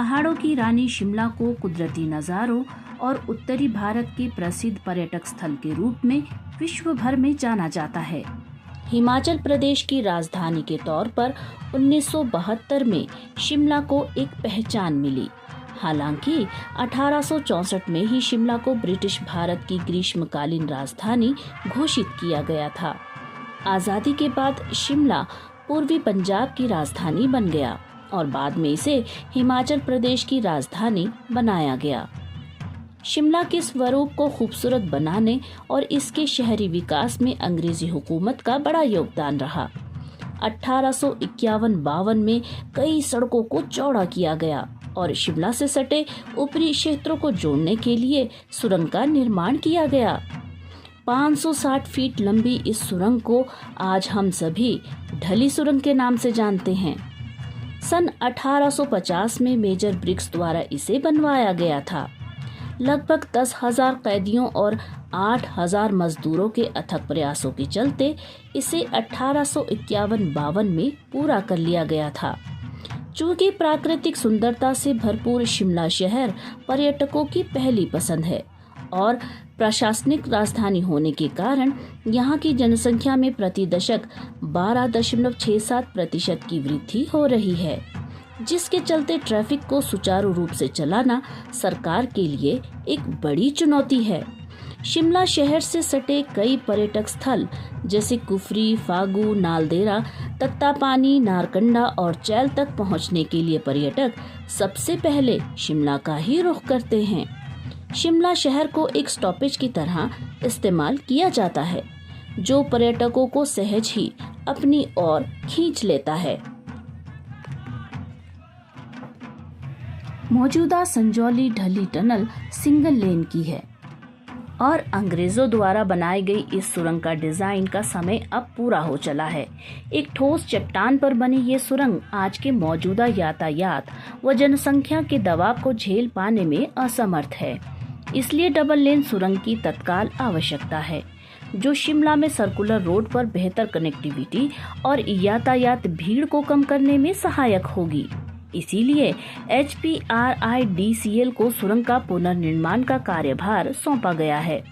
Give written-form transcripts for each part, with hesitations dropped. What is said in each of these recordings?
पहाड़ों की रानी शिमला को कुदरती नज़ारों और उत्तरी भारत के प्रसिद्ध पर्यटक स्थल के रूप में विश्व भर में जाना जाता है। हिमाचल प्रदेश की राजधानी के तौर पर 1972 में शिमला को एक पहचान मिली। हालांकि 1864 में ही शिमला को ब्रिटिश भारत की ग्रीष्मकालीन राजधानी घोषित किया गया था। आज़ादी के बाद शिमला पूर्वी पंजाब की राजधानी बन गया और बाद में इसे हिमाचल प्रदेश की राजधानी बनाया गया। शिमला के स्वरूप को खूबसूरत बनाने और इसके शहरी विकास में अंग्रेजी हुकूमत का बड़ा योगदान रहा। 1851-52 में कई सड़कों को चौड़ा किया गया और शिमला से सटे ऊपरी क्षेत्रों को जोड़ने के लिए सुरंग का निर्माण किया गया। 560 फीट लंबी इस सुरंग को आज हम सभी ढली सुरंग के नाम से जानते हैं। सन 1850 में मेजर ब्रिग्स द्वारा इसे बनवाया गया था। लगभग 10,000 कैदियों और 8,000 मजदूरों के अथक प्रयासों के चलते इसे 1851-52 में पूरा कर लिया गया था। चूंकि प्राकृतिक सुंदरता से भरपूर शिमला शहर पर्यटकों की पहली पसंद है और प्रशासनिक राजधानी होने के कारण यहाँ की जनसंख्या में प्रति दशक 12.67% की वृद्धि हो रही है, जिसके चलते ट्रैफिक को सुचारू रूप से चलाना सरकार के लिए एक बड़ी चुनौती है। शिमला शहर से सटे कई पर्यटक स्थल जैसे कुफरी, फागू, नालदेहरा, तत्तापानी, नारकंडा और चैल तक पहुंचने के लिए पर्यटक सबसे पहले शिमला का ही रुख करते हैं। शिमला शहर को एक स्टॉपेज की तरह इस्तेमाल किया जाता है, जो पर्यटकों को सहज ही अपनी ओर खींच लेता है। मौजूदा Sanjauli Dhalli tunnel single lane की है और अंग्रेजों द्वारा बनाई गई इस सुरंग का डिजाइन का समय अब पूरा हो चला है। एक ठोस चट्टान पर बनी ये सुरंग आज के मौजूदा यातायात व जनसंख्या के दबाव को झेल पाने में असमर्थ है। इसलिए डबल लेन सुरंग की तत्काल आवश्यकता है, जो शिमला में सर्कुलर रोड पर बेहतर कनेक्टिविटी और यातायात भीड़ को कम करने में सहायक होगी। इसीलिए HPRIDCL को सुरंग का पुनर्निर्माण का कार्यभार सौंपा गया है।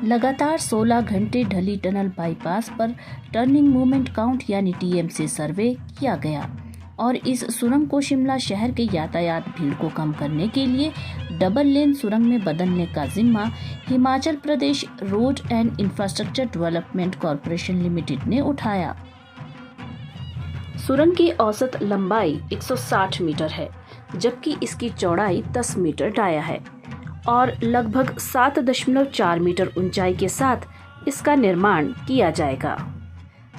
लगातार 16 घंटे ढली टनल बाईपास पर टर्निंग मूवमेंट काउंट यानी TM से सर्वे किया गया और इस सुरंग को शिमला शहर के यातायात भीड़ को कम करने के लिए डबल लेन सुरंग में बदलने का जिम्मा Himachal Pradesh road and infrastructure development corporation limited ने उठाया। सुरंग की औसत लंबाई 160 मीटर है, जबकि इसकी चौड़ाई 10 मीटर डाया है और लगभग 7.4 मीटर ऊंचाई के साथ इसका निर्माण किया जाएगा।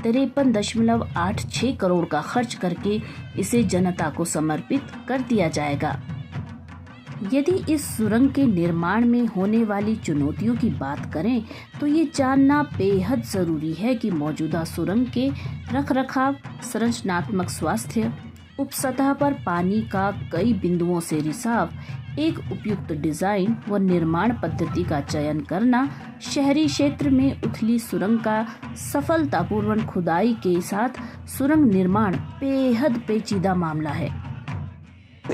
53.86 करोड़ का खर्च करके इसे जनता को समर्पित कर दिया जाएगा। यदि इस सुरंग के निर्माण में होने वाली चुनौतियों की बात करें तो ये जानना बेहद ज़रूरी है कि मौजूदा सुरंग के रखरखाव, संरचनात्मक स्वास्थ्य, उपसतह पर पानी का कई बिंदुओं से रिसाव, एक उपयुक्त डिजाइन व निर्माण पद्धति का चयन करना, शहरी क्षेत्र में उथली सुरंग का सफलतापूर्वक खुदाई के साथ सुरंग निर्माण बेहद पेचीदा मामला है।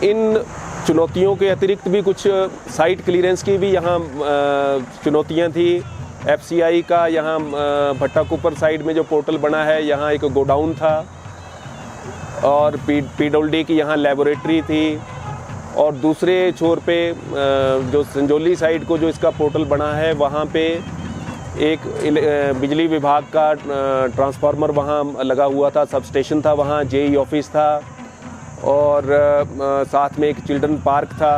इन चुनौतियों के अतिरिक्त भी कुछ साइट क्लीयरेंस की भी यहाँ चुनौतियाँ थी। FCI का यहाँ भट्टाकुपर साइड में जो पोर्टल बना है, यहाँ एक गोडाउन था और PWD की यहाँ लेबोरेटरी थी और दूसरे छोर पे जो संजौली साइड को जो इसका पोर्टल बना है, वहाँ पे एक बिजली विभाग का ट्रांसफार्मर वहाँ लगा हुआ था, सब स्टेशन था, वहाँ JE ऑफिस था और साथ में एक चिल्ड्रन पार्क था।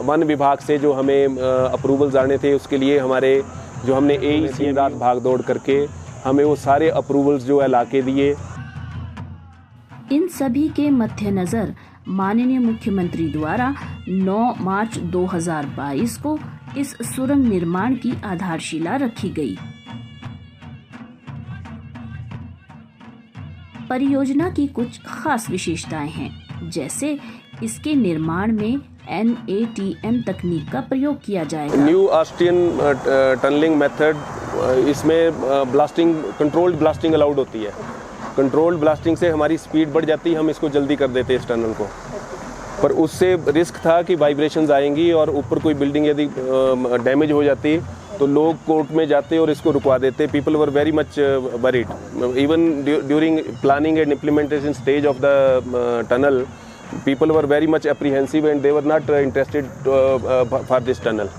वन विभाग से जो हमें अप्रूवल्स आने थे, उसके लिए हमारे जो हमने AEC रात भाग दौड़ करके हमें वो सारे अप्रूवल्स जो है लाके दिए। इन सभी के मद्देनजर माननीय मुख्यमंत्री द्वारा 9 मार्च 2022 को इस सुरंग निर्माण की आधारशिला रखी गई। परियोजना की कुछ खास विशेषताएं हैं, जैसे इसके निर्माण में NATM तकनीक का प्रयोग किया जाएगा। न्यू ऑस्टियन टनलिंग मेथड, इसमें ब्लास्टिंग, कंट्रोल्ड ब्लास्टिंग अलाउड होती है। कंट्रोल्ड ब्लास्टिंग से हमारी स्पीड बढ़ जाती है, हम इसको जल्दी कर देते हैं इस टनल को। पर उससे रिस्क था कि वाइब्रेशंस आएंगी और ऊपर कोई बिल्डिंग यदि डैमेज हो जाती तो लोग कोर्ट में जाते और इसको रुकवा देते. People were very much worried even during planning and implementation stage of the tunnel. People were very much apprehensive and they were not interested for this tunnel.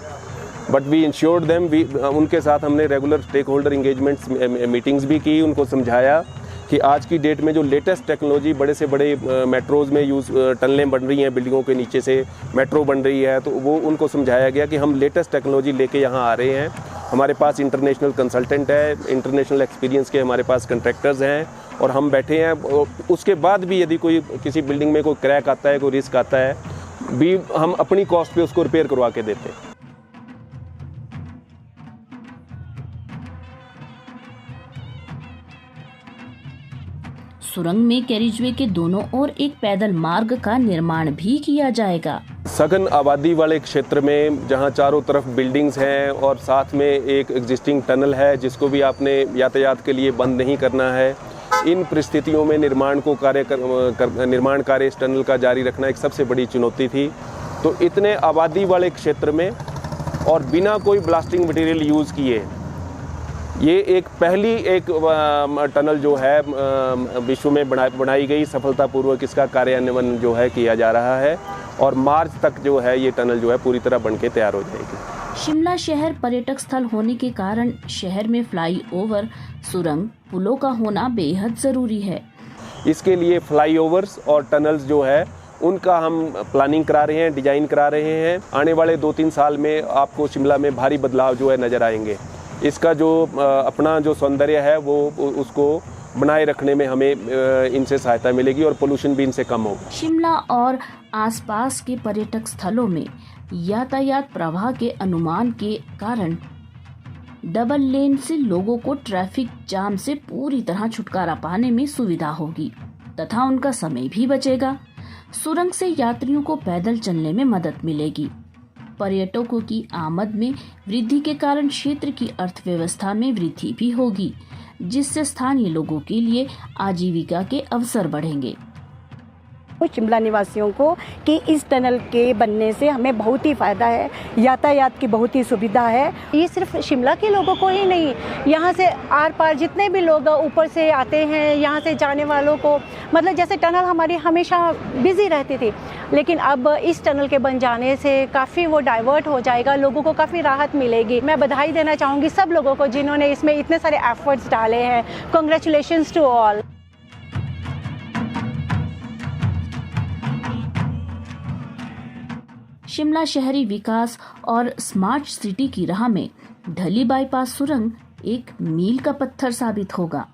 But we ensured them. उनके साथ हमने regular stakeholder engagements meetings भी की. उनको समझाया कि आज की डेट में जो लेटेस्ट टेक्नोलॉजी बड़े से बड़े मेट्रोज़ में यूज़ टनलें बन रही हैं, बिल्डिंगों के नीचे से मेट्रो बन रही है, तो वो उनको समझाया गया कि हम लेटेस्ट टेक्नोलॉजी लेके यहाँ आ रहे हैं. हमारे पास इंटरनेशनल कंसल्टेंट है, इंटरनेशनल एक्सपीरियंस के हमारे पास कंट्रैक्टर्स हैं और हम बैठे हैं. उसके बाद भी यदि कोई किसी बिल्डिंग में कोई क्रैक आता है, कोई रिस्क आता है, भी हम अपनी कॉस्ट पे उसको रिपेयर करवा के देते हैं. सुरंग में कैरिजवे के दोनों ओर एक पैदल मार्ग का निर्माण भी किया जाएगा. सघन आबादी वाले क्षेत्र में जहां चारों तरफ बिल्डिंग्स हैं और साथ में एक एग्जिस्टिंग टनल है जिसको भी आपने यातायात के लिए बंद नहीं करना है, इन परिस्थितियों में निर्माण कार्य इस टनल का जारी रखना एक सबसे बड़ी चुनौती थी. तो इतने आबादी वाले क्षेत्र में और बिना कोई ब्लास्टिंग मटेरियल यूज़ किए ये एक पहली एक टनल जो है विश्व में बनाई गई. सफलतापूर्वक इसका कार्यान्वयन जो है किया जा रहा है और मार्च तक जो है ये टनल जो है पूरी तरह बनके तैयार हो जाएगी. शिमला शहर पर्यटक स्थल होने के कारण शहर में फ्लाईओवर, सुरंग, पुलों का होना बेहद जरूरी है. इसके लिए फ्लाईओवर्स और टनल्स जो है उनका हम प्लानिंग करा रहे हैं, डिजाइन करा रहे हैं. आने वाले 2-3 साल में आपको शिमला में भारी बदलाव जो है नजर आएंगे. इसका जो अपना जो सौंदर्य है वो उसको बनाए रखने में हमें इनसे सहायता मिलेगी और पोल्यूशन भी इनसे कम होगा. शिमला और आसपास के पर्यटक स्थलों में यातायात प्रवाह के अनुमान के कारण डबल लेन से लोगों को ट्रैफिक जाम से पूरी तरह छुटकारा पाने में सुविधा होगी तथा उनका समय भी बचेगा. सुरंग से यात्रियों को पैदल चलने में मदद मिलेगी. पर्यटकों की आमद में वृद्धि के कारण क्षेत्र की अर्थव्यवस्था में वृद्धि भी होगी, जिससे स्थानीय लोगों के लिए आजीविका के अवसर बढ़ेंगे. शिमला निवासियों को कि इस टनल के बनने से हमें बहुत ही फ़ायदा है, यातायात की बहुत ही सुविधा है. ये सिर्फ शिमला के लोगों को ही नहीं, यहाँ से आर पार जितने भी लोग ऊपर से आते हैं, यहाँ से जाने वालों को, मतलब जैसे टनल हमारी हमेशा बिजी रहती थी, लेकिन अब इस टनल के बन जाने से काफ़ी वो डाइवर्ट हो जाएगा, लोगों को काफ़ी राहत मिलेगी. मैं बधाई देना चाहूँगी सब लोगों को जिन्होंने इसमें इतने सारे एफर्ट्स डाले हैं. Congratulations to all. शिमला शहरी विकास और स्मार्ट सिटी की राह में ढली बाईपास सुरंग एक मील का पत्थर साबित होगा.